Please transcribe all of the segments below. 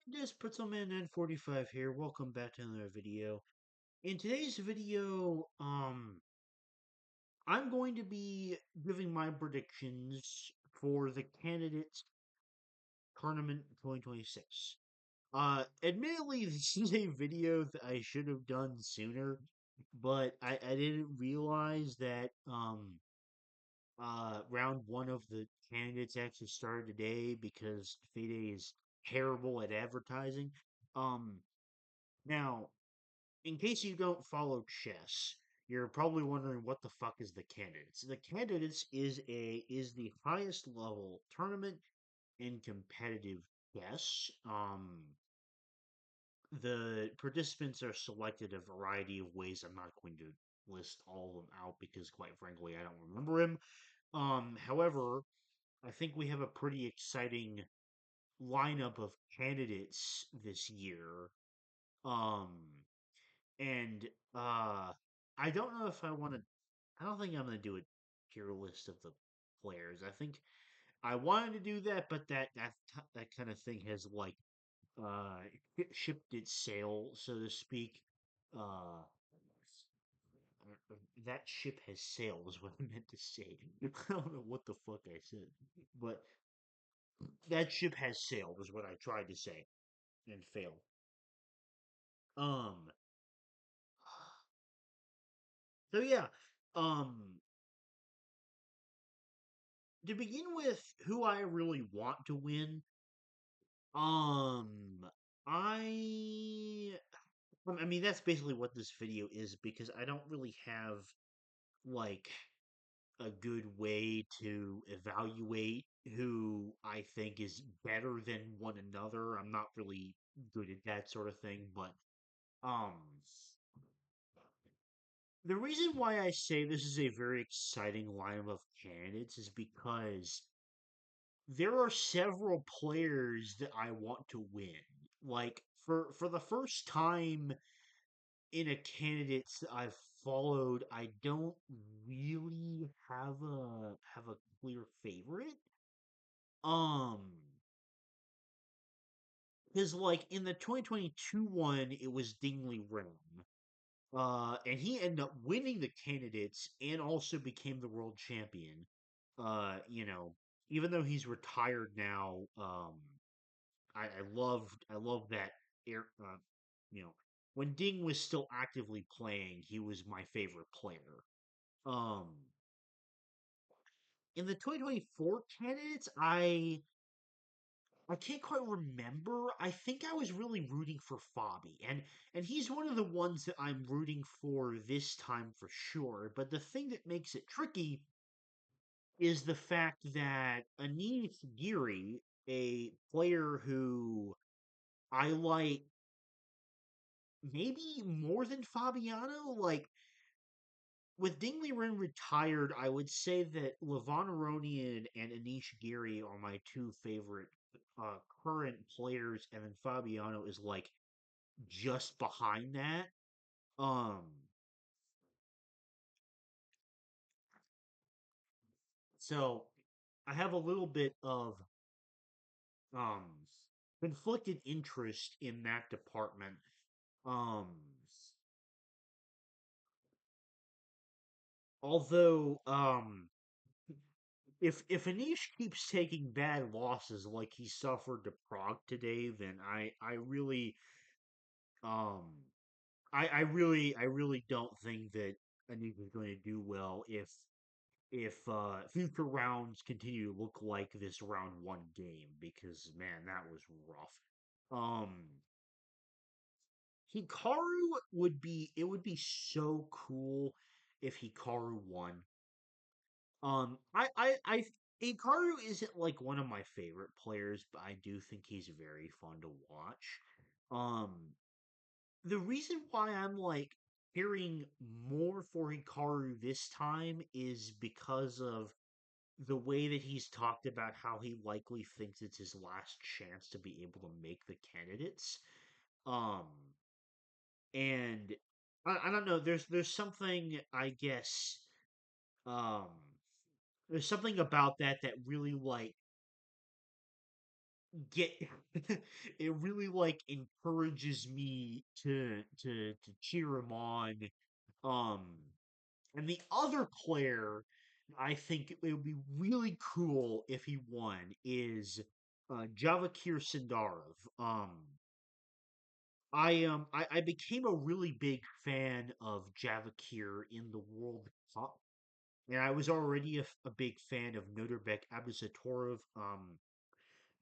This Pretzelman N45 here. Welcome back to another video. In today's video, I'm going to be giving my predictions for the Candidates Tournament 2026. Admittedly, this is a video that I should have done sooner, but I didn't realize that, round one of the candidates actually started today because FIDE is terrible at advertising. Um, Now, in case you don't follow chess, you're probably wondering what the fuck is the Candidates. The Candidates is the highest level tournament in competitive chess. The participants are selected a variety of ways. I'm not going to list all of them out because, quite frankly, I don't remember them. However, I think we have a pretty exciting lineup of candidates this year. Um, And I don't know if I want to. I don't think I'm going to do a tier list of the players. I think I wanted to do that, but that kind of thing has like uh shipped its sail, so to speak. Uh, that ship has sailed is what I meant to say. I don't know what the fuck I said, but that ship has sailed is what I tried to say and failed. Um. So yeah. Um. To begin with, who I really want to win, um, I, I mean, that's basically what this video is because I don't really have like a good way to evaluate who I think is better than one another. I'm not really good at that sort of thing, but um, the reason why I say this is a very exciting lineup of candidates is because there are several players that I want to win. Like for the first time in a candidates that I've followed, I don't really have a clear favorite. Um because like in the 2022 one, it was Dingley Ren. And he ended up winning the candidates and also became the world champion. You know, even though he's retired now, I love that air. You know, when Ding was still actively playing, he was my favorite player. Um, in the 2024 candidates, I can't quite remember. I think I was really rooting for Fabi, and he's one of the ones that I'm rooting for this time for sure. But the thing that makes it tricky is the fact that Anish Giri, a player who I like maybe more than Fabiano. Like with Dingley Wren retired, I would say that Levon Aronian and Anish Giri are my two favorite current players, and then Fabiano is like just behind that. Um, so I have a little bit of um conflicted interest in that department. Um, although if Anish keeps taking bad losses like he suffered to Prague today, then I really um I really don't think that Anish is going to do well if future rounds continue to look like this round one game because man that was rough. Hikaru would be so cool if Hikaru won. I Hikaru isn't like one of my favorite players, but I do think he's very fun to watch. Um, the reason why I'm like hearing more for Hikaru this time is because of the way that he's talked about how he likely thinks it's his last chance to be able to make the candidates. Um, and I don't know. There's something I guess. Um, there's something about that that really like get it really like encourages me to cheer him on. Um, and the other player I think it would be really cool if he won is Javakir Sindarov. I became a really big fan of Javakir in the World Cup, and I was already a big fan of Noterbek Abdusattorov.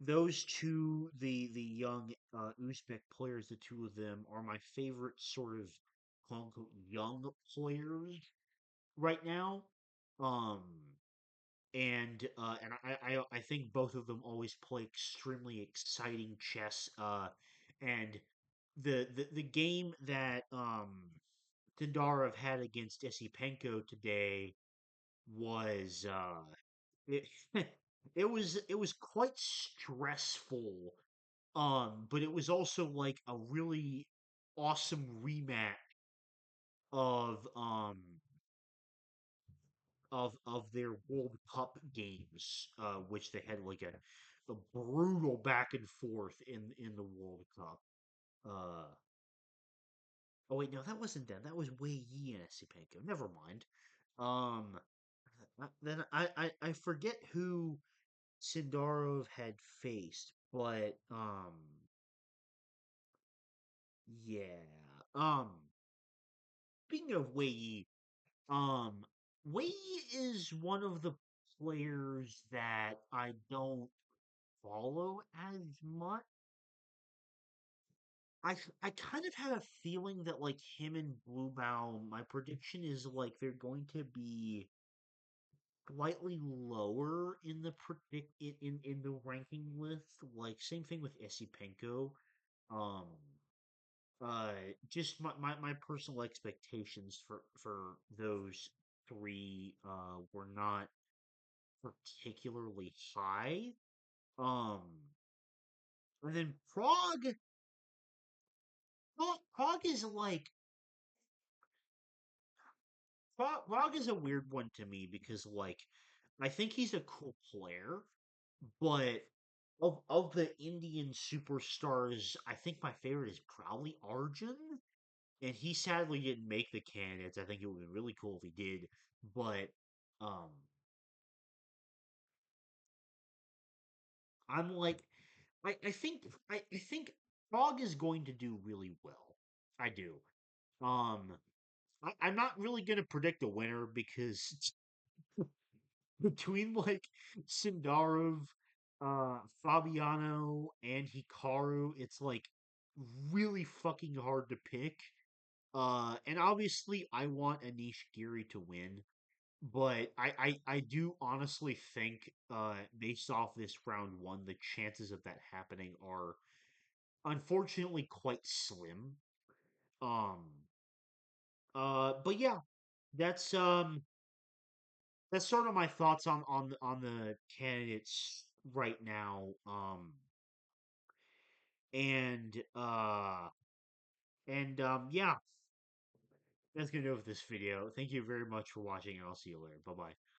Those two, the young Uzbek players, the two of them are my favorite sort of quote unquote young players right now. Um, and I think both of them always play extremely exciting chess. And the game that Tendarov had against Esipenko today was it it was quite stressful. But it was also like a really awesome rematch of of their World Cup games, which they had like a brutal back and forth in the World Cup. Uh, oh wait, no, that wasn't them. That was Wei Yi and Esipenko. Never mind. Um, then I forget who Sindarov had faced, but yeah. Speaking of Wei Yi, um, Wei Yi is one of the players that I don't follow as much. I kind of had a feeling that like him and Bluebow, my prediction is like they're going to be slightly lower in the in the ranking list. Like same thing with Esipenko. Um, uh, just my personal expectations for those three were not particularly high. Um, and then Prague is like Prague is a weird one to me because like I think he's a cool player, but of the Indian superstars, I think my favorite is probably Arjun, and he sadly didn't make the candidates. I think it would be really cool if he did, but um, I'm like I think Prague is going to do really well. I do. Um, I'm not really gonna predict a winner because between like Sindarov, Fabiano, and Hikaru, it's like really fucking hard to pick. And obviously, I want Anish Giri to win, but I do honestly think, based off this round one, the chances of that happening are unfortunately quite slim. Um, but yeah, that's that's sort of my thoughts on the candidates right now. And yeah, that's gonna do it for this video. Thank you very much for watching, and I'll see you later. Bye bye.